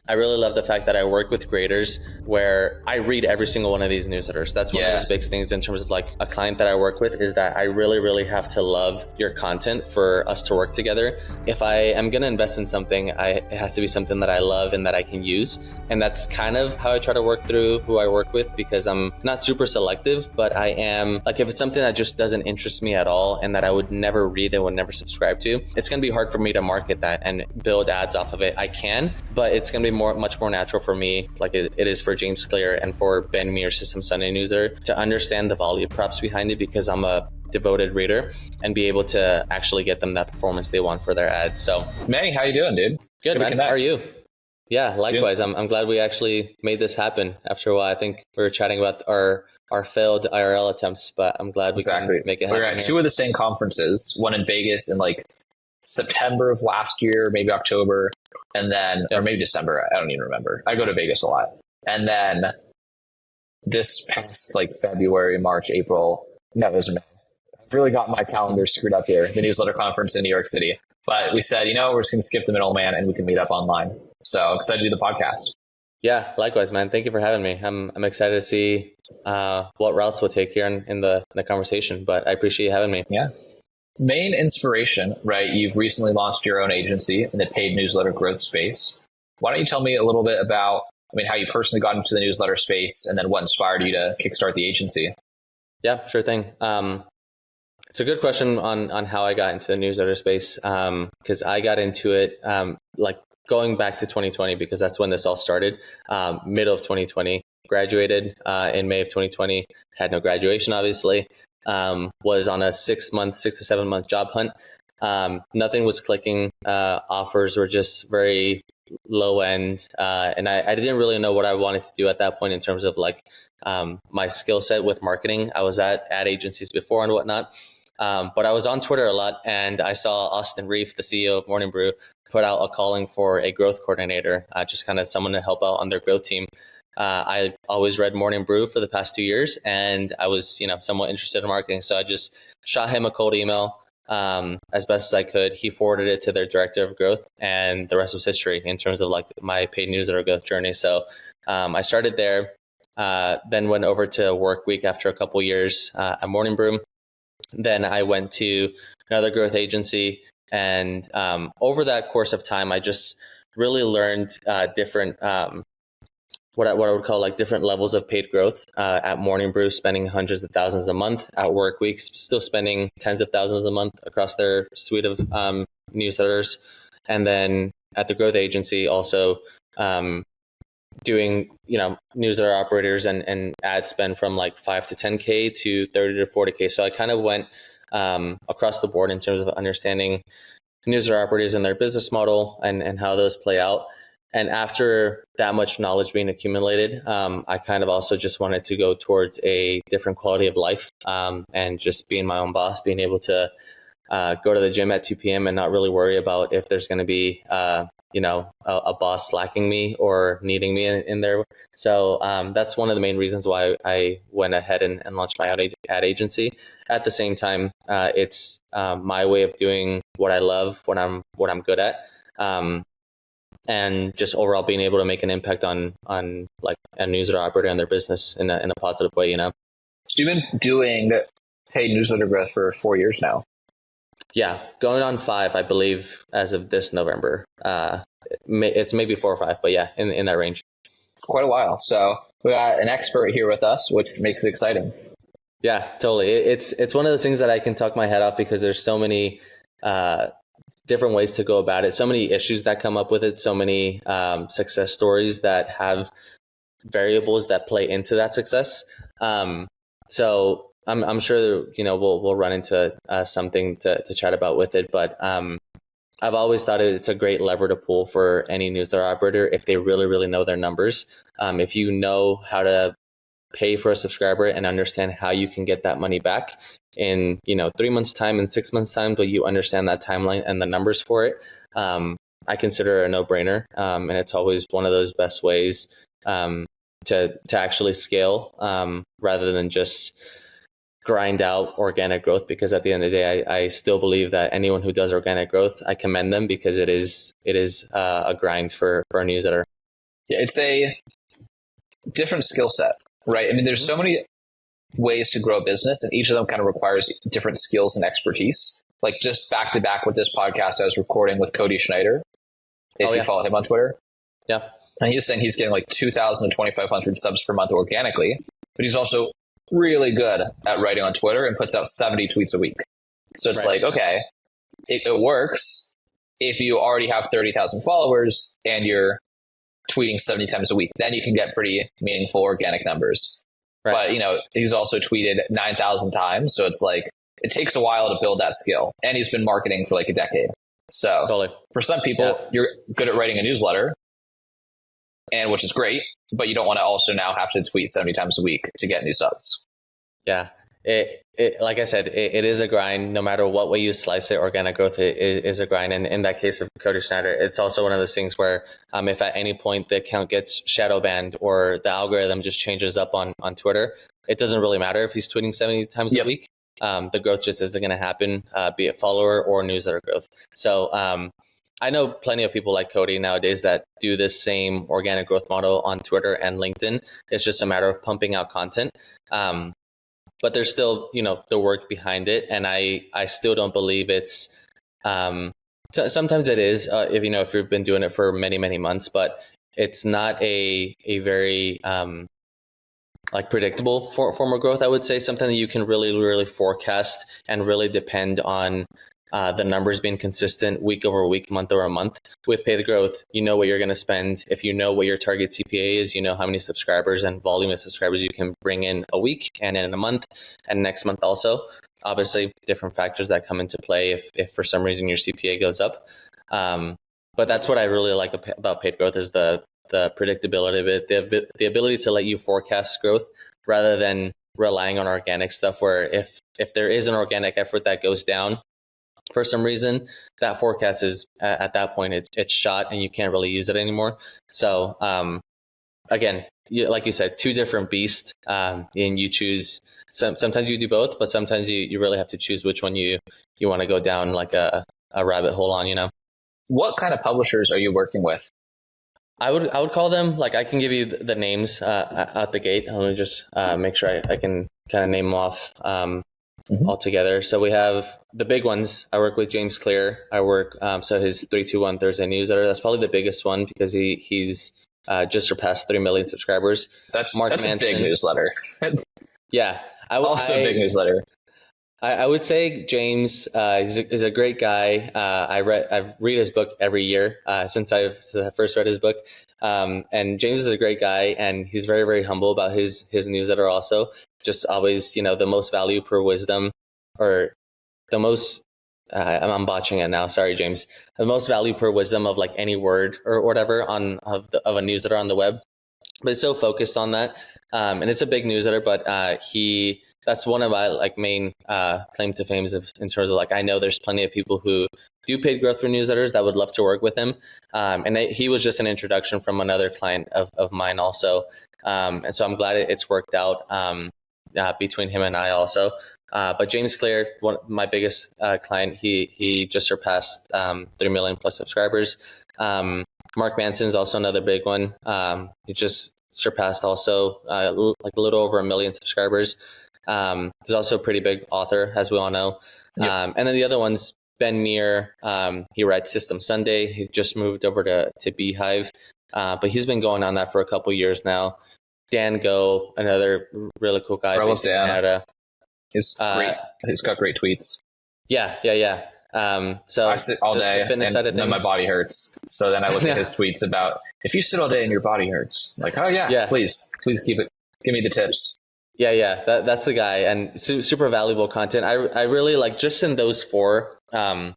I really love the fact that I work with creators where I read every single one of these newsletters. That's one of those big things in terms of like a client that I work with, is that I really, really have to love your content for us to work together. If I am going to invest in something, it has to be something that I love and that I can use. And that's kind of how I try to work through who I work with, because I'm not super selective, but I am like, if it's something that just doesn't interest me at all and that I would never read and would never subscribe to, it's going to be hard for me to market that and build ads off of it. I can, but it's going to be much more natural for me, like it is for James Clear and for Ben Mears System Sunday Newsletter, to understand the value props behind it, because I'm a devoted reader, and be able to actually get them that performance they want for their ads. So, Manny, how you doing, dude? Good, man. How are you? Yeah, likewise. I'm glad we actually made this happen after a while. I think we were chatting about our failed IRL attempts, but I'm glad we can make it happen. We were at two of the same conferences, one in Vegas in like September of last year, maybe October, and then, or maybe December. I don't even remember. I go to Vegas a lot. And then this past like February, March, April, no, it was May. I've really got my calendar screwed up here, the newsletter conference in New York City. But we said, we're just going to skip the middleman and we can meet up online. So excited to do the podcast. Yeah, likewise, man. Thank you for having me. I'm excited to see what routes we'll take here in the conversation, but I appreciate you having me. Yeah. Main inspiration, right? You've recently launched your own agency in the paid newsletter growth space. Why don't you tell me a little bit about, how you personally got into the newsletter space, and then what inspired you to kickstart the agency? Yeah, sure thing. It's a good question on how I got into the newsletter space, because I got into it like going back to 2020, because that's when this all started. Middle of 2020, graduated in May of 2020, had no graduation, obviously. Was on a 6 to 7 month job hunt. Nothing was clicking. Offers were just very low end. And I didn't really know what I wanted to do at that point in terms of like my skill set with marketing. I was at ad agencies before and whatnot. But I was on Twitter a lot, and I saw Austin Reef, the CEO of Morning Brew, put out a calling for a growth coordinator, just kind of someone to help out on their growth team. I always read Morning Brew for the past 2 years, and I was, somewhat interested in marketing. So I just shot him a cold email as best as I could. He forwarded it to their director of growth, and the rest was history in terms of like my paid newsletter growth journey. So I started there, then went over to Work Week after a couple years at Morning Brew. Then I went to another growth agency, and over that course of time, I just really learned different what I would call like different levels of paid growth. At Morning Brew, spending hundreds of thousands a month. At Work Week, still spending tens of thousands a month across their suite of newsletters. And then at the growth agency, also doing newsletter operators and ad spend from like 5 to 10K to 30 to 40K. So I kind of went across the board in terms of understanding newsletter operators and their business model and how those play out. And after that much knowledge being accumulated, I kind of also just wanted to go towards a different quality of life, and just being my own boss, being able to go to the gym at 2 p.m. and not really worry about if there's going to be a boss slacking me or needing me in there. So that's one of the main reasons why I went ahead and launched my ad agency. At the same time, it's my way of doing what I love, what I'm good at. And just overall being able to make an impact on like a newsletter operator and their business in a positive way, So you've been doing paid newsletter growth for 4 years now. Yeah, going on 5, I believe, as of this November. It's maybe 4 or 5, but yeah, in that range. Quite a while. So we got an expert here with us, which makes it exciting. Yeah, totally. It's one of those things that I can talk my head off, because there's so many different ways to go about it. So many issues that come up with it. So many success stories that have variables that play into that success. So I'm sure we'll run into something to chat about with it. But I've always thought it's a great lever to pull for any newsletter operator if they really, really know their numbers. If you know how to pay for a subscriber and understand how you can get that money back in 3 months time and 6 months time, but you understand that timeline and the numbers for it, I consider it a no-brainer. And it's always one of those best ways to actually scale rather than just grind out organic growth, because at the end of the day, I still believe that anyone who does organic growth, I commend them, because it is a grind for a newsletter. Yeah, it's a different skill set, right? I mean, there's so many ways to grow a business, and each of them kind of requires different skills and expertise. Like just back to back with this podcast I was recording with Cody Schneider, if you follow him on Twitter. Yeah. And he's saying he's getting like 2,000 to 2,500 subs per month organically, but he's also really good at writing on Twitter and puts out 70 tweets a week. So it's like, okay, it works if you already have 30,000 followers and you're tweeting 70 times a week, then you can get pretty meaningful organic numbers. Right. But, you know, he's also tweeted 9,000 times. So it's like, it takes a while to build that skill. And he's been marketing for like a decade. So for some people, you're good at writing a newsletter, and which is great, but you don't want to also now have to tweet 70 times a week to get new subs. Yeah. It like I said, it is a grind. No matter what way you slice it, organic growth is a grind. And in that case of Cody Schneider, it's also one of those things where if at any point the account gets shadow banned or the algorithm just changes up on Twitter, it doesn't really matter if he's tweeting 70 times a week. The growth just isn't going to happen, be it follower or newsletter growth. So I know plenty of people like Cody nowadays that do this same organic growth model on Twitter and LinkedIn. It's just a matter of pumping out content. But there's still, you know, the work behind it. And I still don't believe it's, sometimes it is, if you've been doing it for many, many months, but it's not a very, like predictable form of growth. I would say something that you can really, really forecast and really depend on the numbers being consistent week over week, month over month. With paid growth, you know what you're going to spend. If you know what your target CPA is, you know how many subscribers and volume of subscribers you can bring in a week and in a month and next month also. Obviously, different factors that come into play if for some reason your CPA goes up. But that's what I really like about paid growth is the predictability of it, the ability to let you forecast growth rather than relying on organic stuff where if there is an organic effort that goes down, for some reason, that forecast is at that point it's shot and you can't really use it anymore. So again, like you said, two different beasts, and you choose. Sometimes you do both, but sometimes you really have to choose which one you want to go down like a rabbit hole on. You know, what kind of publishers are you working with? I would call them, like I can give you the names out the gate. Let me just make sure I can kind of name them off. All together. So we have the big ones. I work with James Clear. I work so his 321 Thursday newsletter. That's probably the biggest one because he's just surpassed 3 million subscribers. That's a big newsletter. Yeah, a big newsletter. I would say James is a great guy. I read his book every year since I first read his book. And James is a great guy, and he's very, very humble about his newsletter also. Just always, the most value per wisdom, or the most, I'm botching it now. Sorry, James. The most value per wisdom of like any word or whatever of a newsletter on the web. But it's so focused on that. And it's a big newsletter, but that's one of my like main claim to fame in terms of like, I know there's plenty of people who do paid growth for newsletters that would love to work with him. And he was just an introduction from another client of mine also. And so I'm glad it's worked out between him and I also. But James Clear, my biggest client, he just surpassed 3 million plus subscribers. Mark Manson is also another big one. He just surpassed also like a little over 1 million subscribers. He's also a pretty big author, as we all know. Yep. And then the other one's Ben Meir. He writes System Sunday. He just moved over to Beehive, but he's been going on that for a couple years now. Dan Go, another really cool guy based in Canada. He's great. He's got great tweets. Yeah. So I sit all day and then my body hurts. So then I look at his tweets about if you sit all day and your body hurts. I'm like, oh yeah, please keep it. Give me the tips. Yeah. That's the guy, and super valuable content. I really like just in those four. I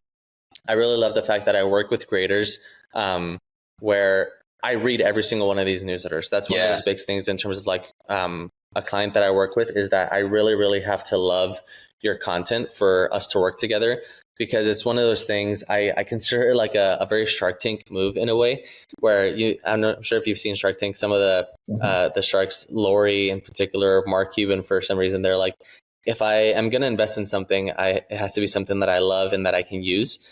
really love the fact that I work with creators where I read every single one of these newsletters. That's one of those big things in terms of like a client that I work with is that I really, really have to love your content for us to work together, because it's one of those things I consider like a very Shark Tank move in a way where I'm not sure if you've seen Shark Tank, some of the sharks, Lori in particular, Mark Cuban, for some reason, they're like, if I am going to invest in something, it has to be something that I love and that I can use.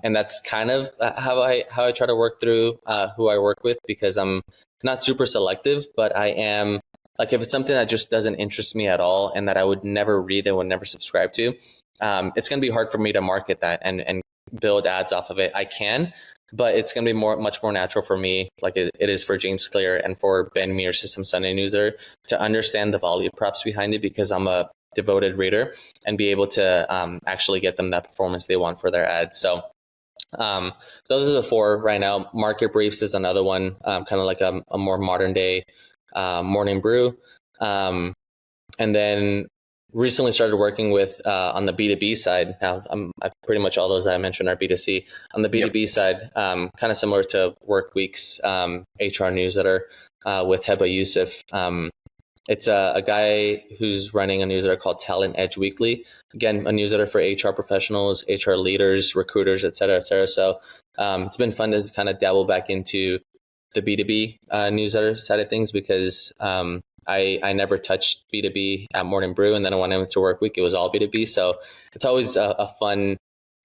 And that's kind of how I try to work through who I work with, because I'm not super selective, but I am, like, if it's something that just doesn't interest me at all and that I would never read and would never subscribe to, it's going to be hard for me to market that and build ads off of it. I can, but it's going to be much more natural for me, like it is for James Clear and for Ben Mears, System Sunday Newsletter, to understand the value props behind it, because I'm a devoted reader, and be able to actually get them that performance they want for their ads. So those are the four right now. Market briefs is another one, kind of like a more modern day morning brew. And then recently started working with on the B2B side. Now, pretty much all those that I mentioned are B2C. On the B2B side, kind of similar to Work Week's HR newsletter with Heba Yusuf. It's a guy who's running a newsletter called Talent Edge Weekly. Again, a newsletter for HR professionals, HR leaders, recruiters, et cetera, et cetera. So it's been fun to kind of dabble back into the B2B newsletter side of things, because I never touched B2B at Morning Brew, and then when I went to Work Week, it was all B2B. So it's always a fun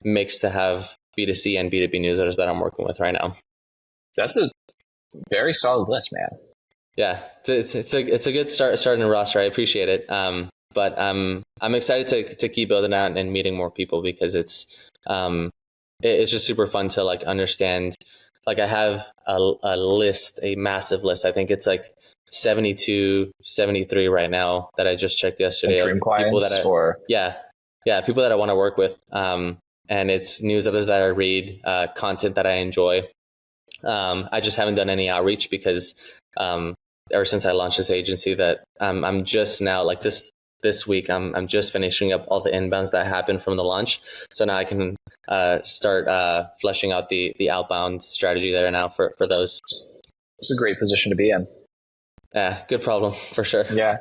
mix to have B2C and B2B newsletters that I'm working with right now. That's a very solid list, man. Yeah, it's a good starting roster. I appreciate it. But I'm excited to keep building out and meeting more people, because it's just super fun to like understand. Like, I have a massive list. I think it's like 72, 73 right now that I just checked yesterday. Dream clients, people that I want to work with. And it's newsletters that I read, content that I enjoy. I just haven't done any outreach, because ever since I launched this agency, that I'm just now, like this week, I'm just finishing up all the inbounds that happened from the launch. So now I can start fleshing out the outbound strategy there now for those. It's a great position to be in. Yeah, good problem for sure. Yeah.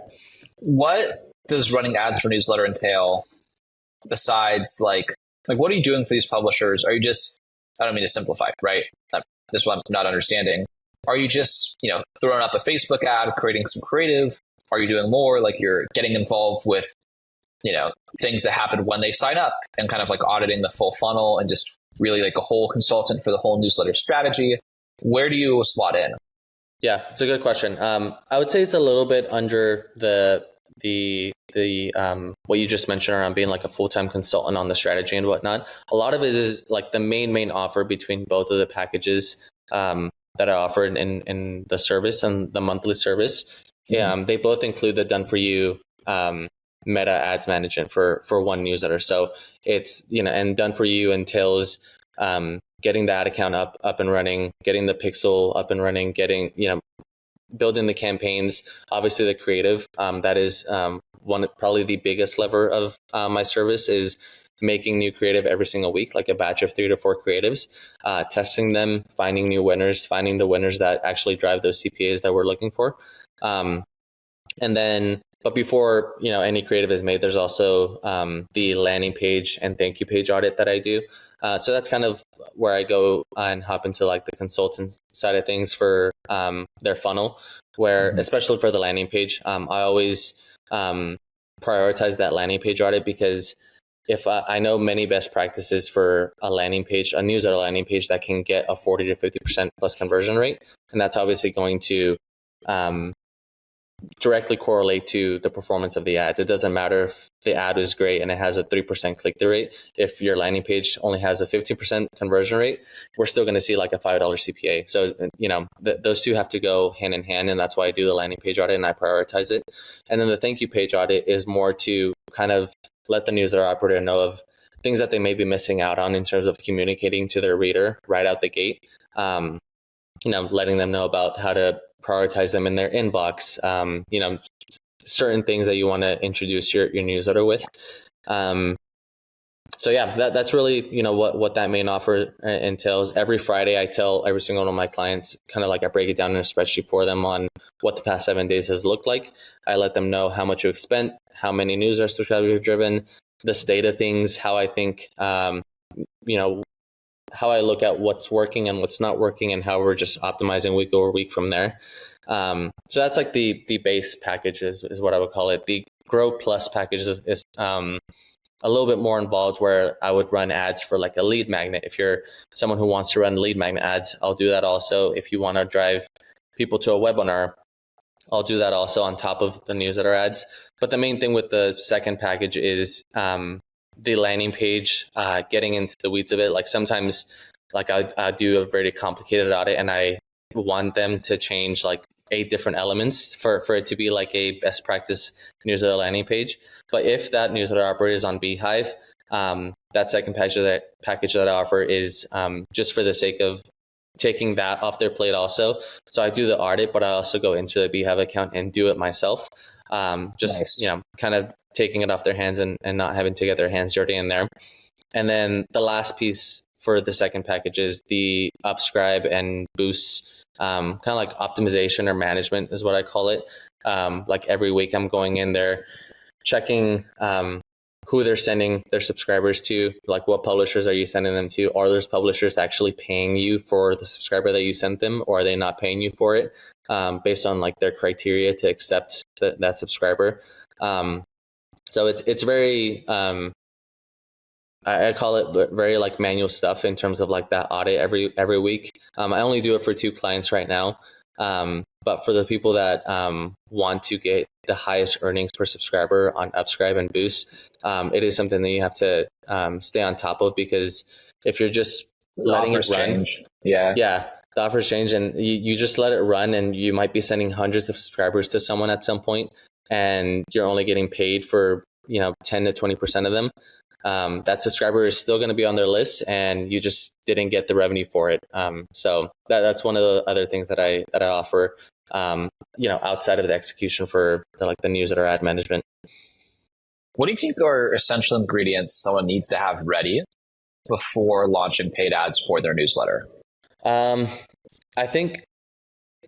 What does running ads for newsletter entail besides like what are you doing for these publishers? Are you just, I don't mean to simplify, right? This is what I'm not understanding. Are you just, throwing up a Facebook ad, creating some creative? Are you doing more? Like, you're getting involved with, things that happen when they sign up, and kind of like auditing the full funnel, and just really like a whole consultant for the whole newsletter strategy? Where do you slot in? Yeah, it's a good question. I would say it's a little bit under the what you just mentioned around being like a full-time consultant on the strategy and whatnot. A lot of it is like the main offer between both of the packages that I offered in the service and the monthly service. They both include the done for you meta ads management for one newsletter. So it's, and done for you entails getting the ad account up and running, getting the pixel up and running, getting, building the campaigns, obviously the creative. That is probably the biggest lever of my service, is making new creative every single week, like a batch of 3 to 4 creatives, testing them, finding new winners, finding the winners that actually drive those CPAs that we're looking for. And then, but before, any creative is made, there's also the landing page and thank you page audit that I do. So that's kind of where I go and hop into like the consultant side of things for their funnel, where especially for the landing page, I always prioritize that landing page audit, because if I know many best practices for a landing page, a newsletter landing page that can get a 40 to 50% plus conversion rate. And that's obviously going to directly correlate to the performance of the ads. It doesn't matter if the ad is great and it has a 3% click-through rate. If your landing page only has a 15% conversion rate, we're still going to see like a $5 CPA. So, those two have to go hand in hand. And that's why I do the landing page audit and I prioritize it. And then the thank you page audit is more to kind of let the newsletter operator know of things that they may be missing out on in terms of communicating to their reader right out the gate. Letting them know about how to prioritize them in their inbox, certain things that you want to introduce your newsletter with. So yeah, that's really, what that main offer entails. Every Friday, I tell every single one of my clients, kind of like I break it down in a spreadsheet for them on what the past 7 days has looked like. I let them know how much you've spent, how many newsletter subscribers you've driven, the state of things, how I think, how I look at what's working and what's not working, and how we're just optimizing week over week from there. So that's like the base package is what I would call it. The Grow Plus package is a little bit more involved where I would run ads for like a lead magnet. If you're someone who wants to run lead magnet ads, I'll do that also. If you want to drive people to a webinar, I'll do that also on top of the newsletter ads. But the main thing with the second package is the landing page, getting into the weeds of it. Like sometimes like I do a very complicated audit and I want them to change like 8 different elements for it to be like a best practice newsletter landing page. But if that newsletter operator is on Beehive, that second package that I offer is just for the sake of taking that off their plate also. So I do the audit, but I also go into the Beehive account and do it myself. Nice. Kind of taking it off their hands and not having to get their hands dirty in there. And then the last piece for the second package is the upscribe and boost, kind of like optimization or management is what I call it. Like every week I'm going in there, checking who they're sending their subscribers to, like what publishers are you sending them to? Are those publishers actually paying you for the subscriber that you sent them, or are they not paying you for it based on like their criteria to accept that subscriber? So it's very, I call it very like manual stuff in terms of like that audit every week. I only do it for 2 clients right now. But for the people that want to get the highest earnings per subscriber on Upscribe and Boost, it is something that you have to stay on top of, because if you're just letting it run, the offers change, and you just let it run, and you might be sending hundreds of subscribers to someone at some point, and you're only getting paid for 10 to 20% of them. That subscriber is still going to be on their list, and you just didn't get the revenue for it. So that's one of the other things that I offer, outside of the execution for the newsletter ad management. What do you think are essential ingredients someone needs to have ready before launching paid ads for their newsletter? I think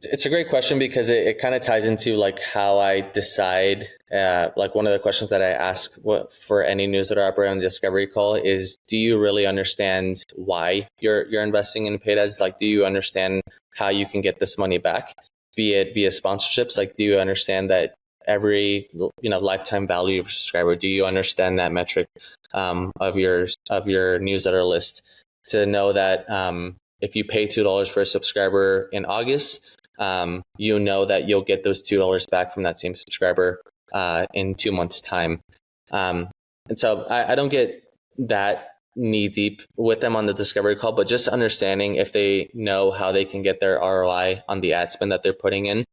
it's a great question, because it kind of ties into like how I decide. Like one of the questions that I ask for any newsletter operator on the discovery call is, do you really understand why you're investing in paid ads? Like, do you understand how you can get this money back, be it via sponsorships? Like, do you understand that every lifetime value of a subscriber? Do you understand that metric of your newsletter list to know that if you pay $2 for a subscriber in August, you know that you'll get those $2 back from that same subscriber in 2 months' time. And so I don't get that knee deep with them on the discovery call, but just understanding if they know how they can get their ROI on the ad spend that they're putting in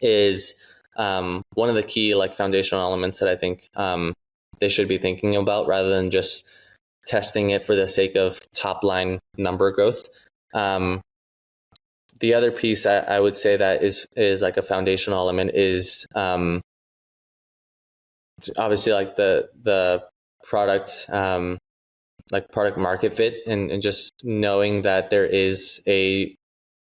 is one of the key foundational elements that I think they should be thinking about, rather than just testing it for the sake of top line number growth. The other piece I would say that is like a foundational element is obviously like the product, like product market fit, and just knowing that there is a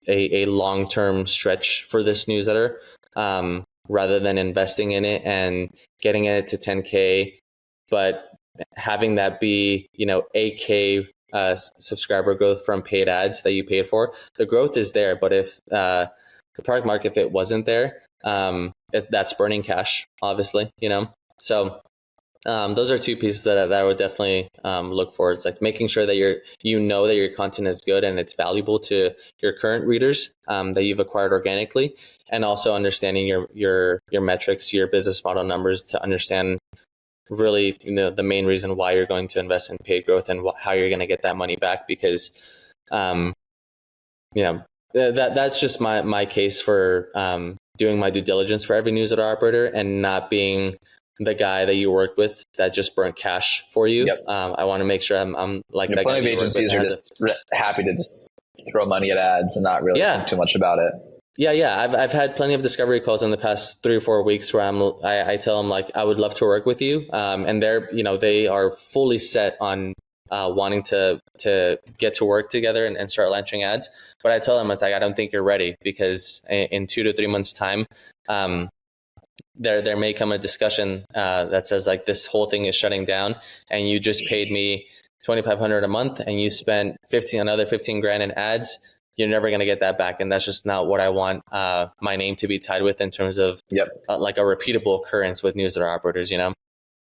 long-term stretch for this newsletter, rather than investing in it and getting it to 10K, but having that be 8K subscriber growth from paid ads that you paid for. The growth is there, but if the product market fit wasn't there, that's burning cash, obviously, So those are 2 pieces that I would definitely look for. It's like making sure that that your content is good and it's valuable to your current readers that you've acquired organically, and also understanding your metrics, your business model numbers, to understand really the main reason why you're going to invest in paid growth and how you're going to get that money back. Because that's just my case for doing my due diligence for every newsletter operator, and not being the guy that you work with that just burnt cash for you. Yep. I want to make sure I'm like that. Plenty of agencies are just happy to just throw money at ads and not really think too much about it. Yeah. I've had plenty of discovery calls in the past 3 or 4 weeks where I tell them like, I would love to work with you. And they are fully set on wanting to get to work together and start launching ads. But I tell them, it's like, I don't think you're ready, because in 2 to 3 months time, there may come a discussion that says like, this whole thing is shutting down, and you just paid me $2,500 a month and you spent another 15 grand in ads. You're never going to get that back. And that's just not what I want my name to be tied with, in terms of like a repeatable occurrence with newsletter operators,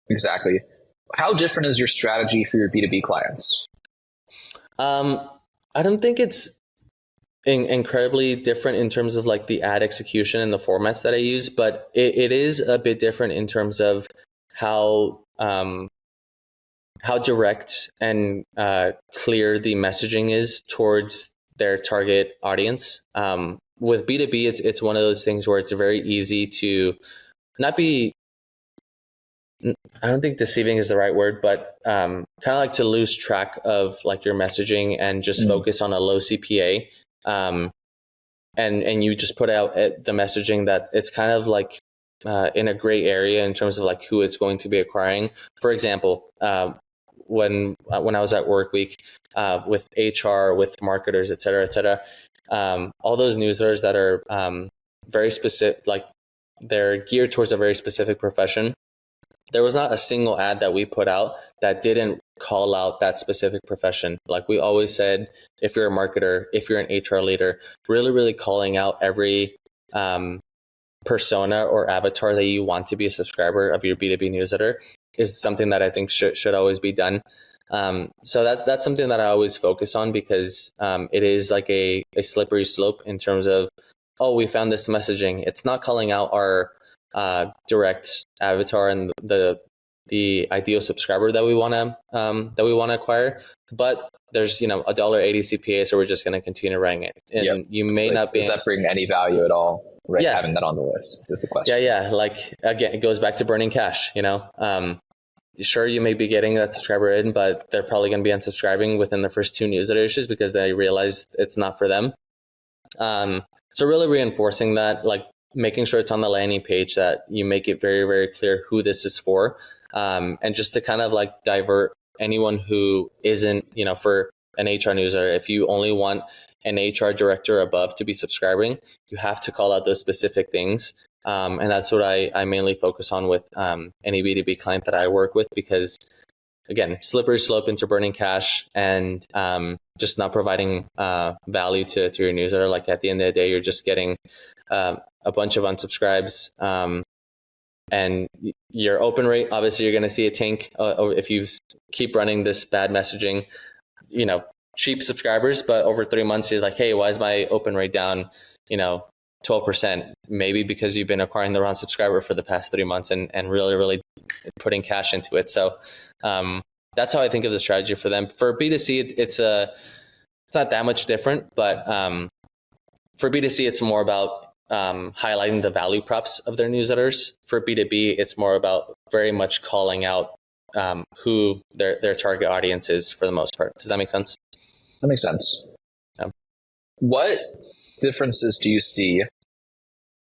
Exactly. How different is your strategy for your B2B clients? I don't think it's incredibly different in terms of like the ad execution and the formats that I use, but it is a bit different in terms of how direct and clear the messaging is towards their target audience. With B2B, it's one of those things where it's very easy to not be, I don't think deceiving is the right word, but kind of like to lose track of like your messaging and just focus on a low CPA. And you just put out the messaging that it's kind of like in a gray area in terms of like who it's going to be acquiring. For example, when I was at Work Week with HR, with marketers, et cetera, all those newsletters that are very specific, like they're geared towards a very specific profession. There was not a single ad that we put out that didn't call out that specific profession. Like we always said, if you're a marketer, if you're an HR leader, really, really calling out every persona or avatar that you want to be a subscriber of your B2B newsletter is something that I think should always be done. So that's something that I always focus on because it is like a slippery slope in terms of, oh, we found this messaging. It's not calling out our direct avatar and the ideal subscriber that we want to acquire, but there's $1.80 CPA, so we're just going to continue running it. And you may not be. Does that bring any value at all? Right, yeah. Having that on the list is the question. Yeah. Like again, it goes back to burning cash. Sure, you may be getting that subscriber in, but they're probably going to be unsubscribing within the first 2 newsletters just because they realize it's not for them. So really reinforcing that, like making sure it's on the landing page, that you make it very, very clear who this is for. And just to kind of like divert anyone who isn't, for an HR newsletter, if you only want an HR director above to be subscribing, you have to call out those specific things. And that's what I mainly focus on with any B2B client that I work with, because again, slippery slope into burning cash and just not providing value to your newsletter. Like at the end of the day, you're just getting a bunch of unsubscribes. And your open rate, obviously you're going to see a tank if you keep running this bad messaging, cheap subscribers, but over 3 months, you're like, hey, why is my open rate down, 12%? Maybe because you've been acquiring the wrong subscriber for the past 3 months and really, really putting cash into it. So that's how I think of the strategy for them. For B2C, it's not that much different, but for B2C, it's more about highlighting the value props of their newsletters. For B2B, it's more about very much calling out who their target audience is for the most part. Does that make sense? That makes sense. Yeah. What differences do you see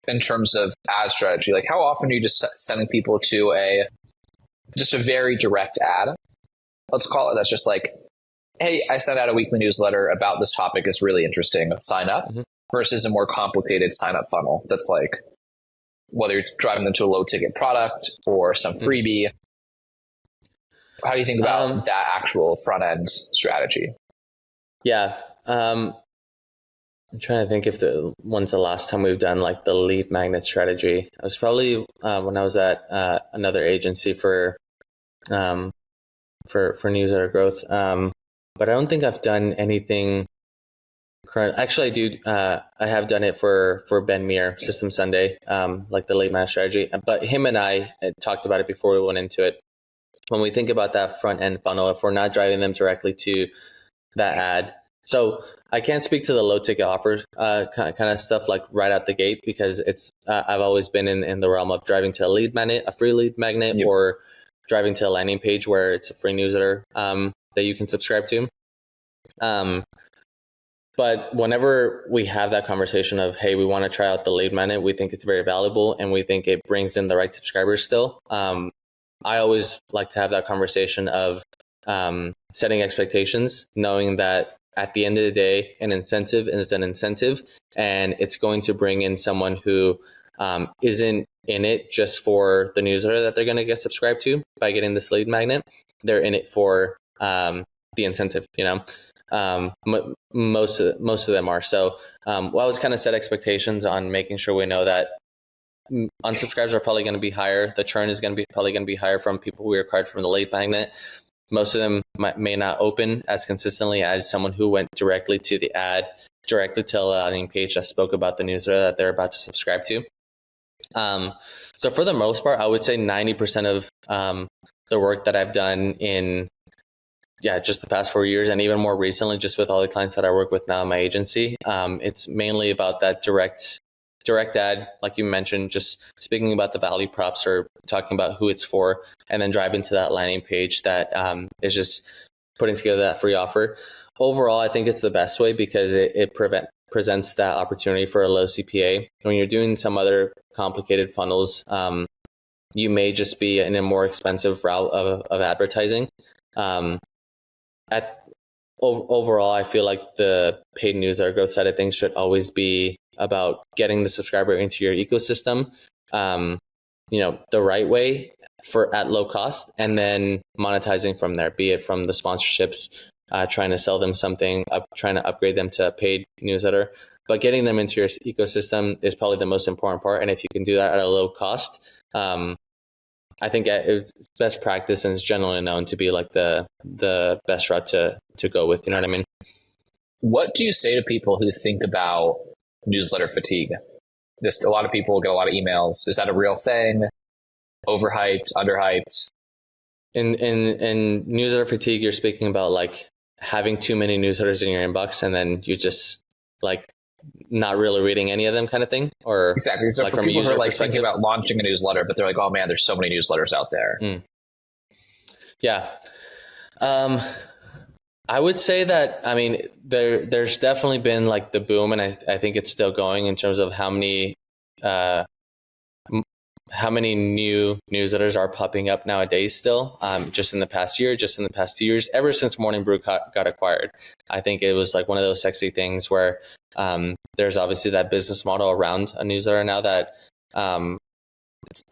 in terms of ad strategy? Like how often are you just sending people to a very direct ad? Let's call it, that's just like, hey, I sent out a weekly newsletter about this topic. It's really interesting. Sign up. Mm-hmm. Versus a more complicated sign-up funnel that's like whether you're driving them to a low-ticket product or some freebie. How do you think about that actual front-end strategy? Yeah. I'm trying to think if when's the last time we've done like the lead magnet strategy. It was probably when I was at another agency for newsletter growth. But I don't think I've done anything current. Actually, I do. I have done it for Ben Meir, System Sunday, like the late match strategy. But him and I had talked about it before we went into it. When we think about that front end funnel, if we're not driving them directly to that ad, so I can't speak to the low ticket offers kind of stuff like right out the gate, because it's I've always been in the realm of driving to a lead magnet, a free lead magnet, yep, or driving to a landing page where it's a free newsletter that you can subscribe to. But whenever we have that conversation of, hey, we want to try out the lead magnet, we think it's very valuable and we think it brings in the right subscribers still. I always like to have that conversation of setting expectations, knowing that at the end of the day, an incentive is an incentive, and it's going to bring in someone who isn't in it just for the newsletter that they're going to get subscribed to by getting this lead magnet. They're in it for the incentive, most of them are. So I always kind of set expectations on making sure we know that unsubscribes are probably going to be higher. The churn is going to be probably going to be higher from people who we acquired from the lead magnet. Most of them may not open as consistently as someone who went directly to the ad, directly to a landing page that spoke about the newsletter that they're about to subscribe to. So for the most part, I would say 90% of the work that I've done in just the past 4 years, and even more recently, just with all the clients that I work with now in my agency, it's mainly about that direct ad, like you mentioned, just speaking about the value props or talking about who it's for, and then driving to that landing page that is just putting together that free offer. Overall, I think it's the best way because it presents that opportunity for a low CPA. When you're doing some other complicated funnels, you may just be in a more expensive route of advertising. Overall, I feel like the paid newsletter growth side of things should always be about getting the subscriber into your ecosystem, the right way at low cost, and then monetizing from there, be it from the sponsorships, trying to sell them something, trying to upgrade them to a paid newsletter. But getting them into your ecosystem is probably the most important part. And if you can do that at a low cost, I think it's best practice and it's generally known to be like the best route to go with. You know what I mean? What do you say to people who think about newsletter fatigue? Just a lot of people get a lot of emails. Is that a real thing? Overhyped, underhyped? In newsletter fatigue, you're speaking about like having too many newsletters in your inbox and then you just like not really reading any of them kind of thing? Or exactly. So like for people who are like thinking about launching a newsletter, but they're like, oh man, there's so many newsletters out there. Yeah. I would say that, I mean, there's definitely been like the boom, and I think it's still going in terms of how many new newsletters are popping up nowadays still, just in the past year, just in the past 2 years, ever since Morning Brew got acquired. I think it was like one of those sexy things where there's obviously that business model around a newsletter now that I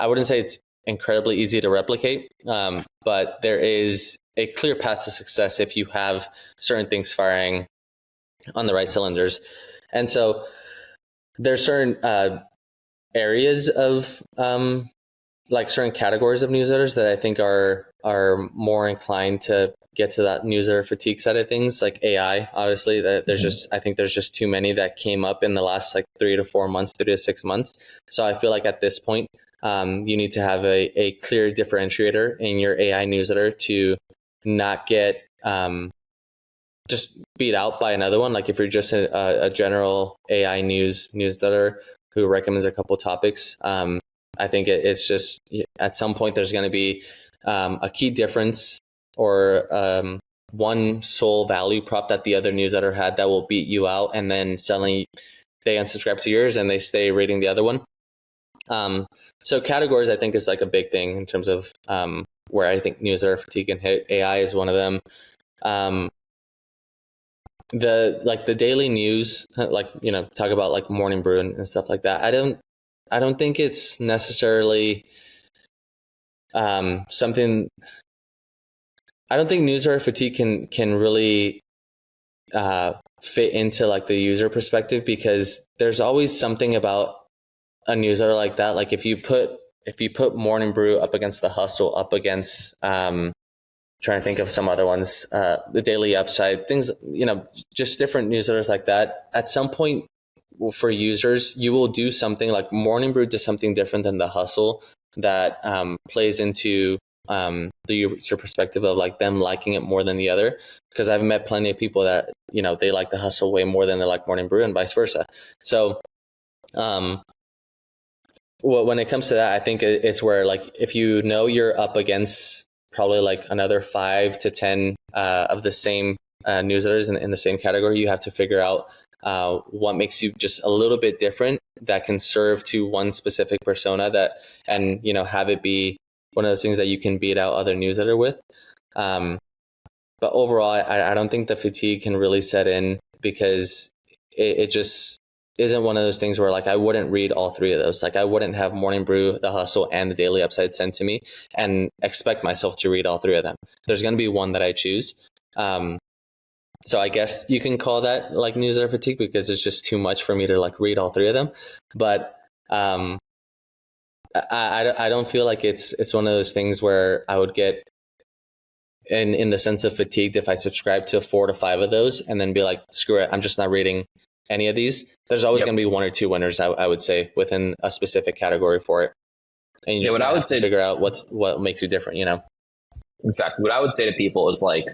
wouldn't say it's incredibly easy to replicate, but there is a clear path to success if you have certain things firing on the right cylinders. And so there's certain areas of like certain categories of newsletters that I think are more inclined to get to that newsletter fatigue side of things, like AI. Obviously, there's I think there's just too many that came up in the last like 3 to 4 months, 3 to 6 months. So I feel like at this point, you need to have a clear differentiator in your AI newsletter to not get just beat out by another one. Like if you're just a general AI newsletter who recommends a couple topics, I think it's just at some point there's going to be a key difference or one sole value prop that the other newsletter had that will beat you out, and then suddenly they unsubscribe to yours and they stay reading the other one. So categories, I think, is like a big thing in terms of where I think newsletter fatigue can hit. AI is one of them. The daily news, like, talk about like Morning Brew and stuff like that. I don't think it's necessarily something. I don't think newsletter fatigue can really fit into like the user perspective, because there's always something about a newsletter like that. Like if you put Morning Brew up against the Hustle, up against trying to think of some other ones, the Daily Upside, things, just different newsletters like that. At some point for users, you will do something like Morning Brew does something different than the Hustle that plays into the user perspective of like them liking it more than the other. Because I've met plenty of people that, they like the Hustle way more than they like Morning Brew, and vice versa. So, when it comes to that, I think it's where like if you're up against probably like another 5 to 10 of the same newsletters in the same category, you have to figure out what makes you just a little bit different that can serve to one specific persona and have it be one of those things that you can beat out other newsletter with. But overall, I don't think the fatigue can really set in, because it just isn't one of those things where like I wouldn't read all 3 of those. Like I wouldn't have Morning Brew, the Hustle, and the Daily Upside sent to me and expect myself to read all 3 of them. There's going to be one that I choose. So I guess you can call that like newsletter fatigue, because it's just too much for me to like read all 3 of them. But I don't feel like it's one of those things where I would get in the sense of fatigued if I subscribe to 4 to 5 of those and then be like, screw it, I'm just not reading any of these. There's always going to be one or two winners, I would say, within a specific category for it. And you just what I would say, figure out what makes you different, you know? Exactly. What I would say to people is like,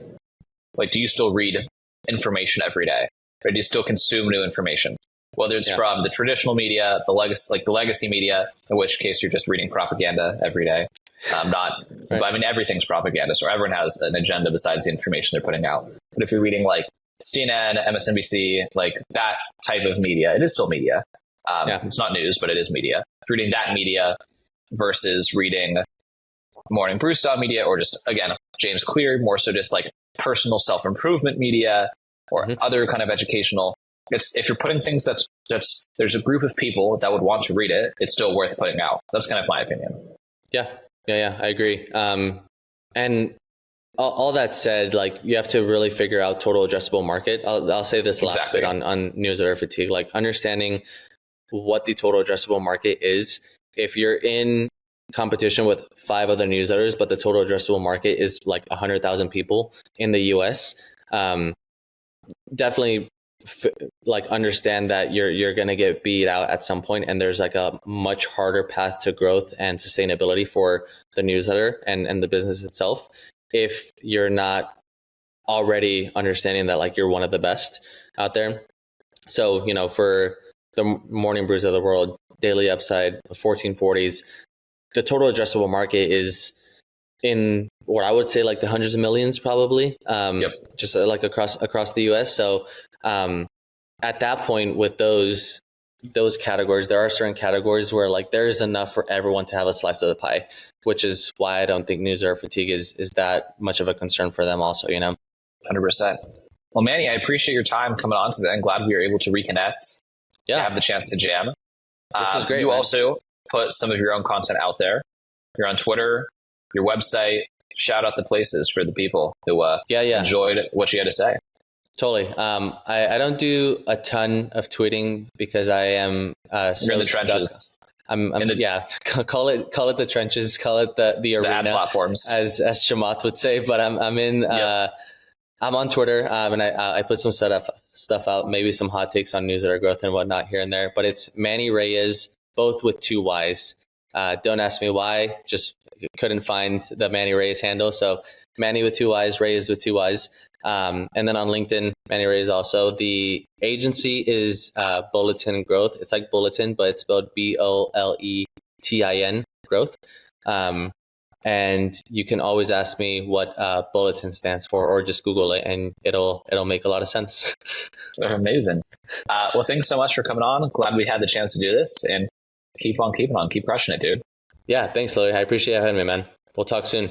do you still read information every day? Or do you still consume new information? Whether it's from the traditional media, the legacy media, in which case you're just reading propaganda every day. But I mean, everything's propaganda, so everyone has an agenda besides the information they're putting out. But if you're reading like CNN, MSNBC, like that type of media, it is still media. It's not news, but it is media. If you're reading that media versus reading Morning Brew style media, or just, again, James Clear, more so just like personal self-improvement media or other kind of educational, if you're putting things that's there's a group of people that would want to read it, it's still worth putting out. That's kind of my opinion. Yeah, I agree. And all that said, like, you have to really figure out total addressable market. I'll say this last bit on newsletter fatigue, like understanding what the total addressable market is. If you're in competition with 5 other newsletters, but the total addressable market is like 100,000 people in the US, definitely like understand that you're going to get beat out at some point, and there's like a much harder path to growth and sustainability for the newsletter and the business itself if you're not already understanding that like you're one of the best out there. So, you know, for the Morning Brews of the world, Daily Upside, 1440s, the total addressable market is in what I would say like the hundreds of millions, probably, just like across the US. So at that point, with those categories, there are certain categories where like there is enough for everyone to have a slice of the pie, which is why I don't think newsletter fatigue is that much of a concern for them also, you know? 100%. Well, Manny, I appreciate your time coming on today. I'm glad we were able to reconnect. Yeah. Have the chance to jam. This is great. You also put some of your own content out there. You're on Twitter, your website. Shout out the places for the people who enjoyed what you had to say. Totally. I don't do a ton of tweeting because I am you're in the trenches. Call it the trenches, call it the arena, ad platforms, as Chamath would say. But I'm in. I'm on Twitter, and I put some stuff out, maybe some hot takes on newsletter growth and whatnot here and there. But it's Manny Reyes, both with 2 Y's. Don't ask me why. Just couldn't find the Manny Reyes handle. So Manny with 2 Y's, Reyes with 2 Y's. And then on LinkedIn, Manny Reyes also. The agency is Boletin Growth. It's like Boletin, but it's spelled Boletin Growth. And you can always ask me what Boletin stands for, or just Google it, and it'll make a lot of sense. Amazing. Well, thanks so much for coming on. Glad we had the chance to do this, and keep on keeping on. Keep crushing it, dude. Yeah, thanks, Louis. I appreciate having me, man. We'll talk soon.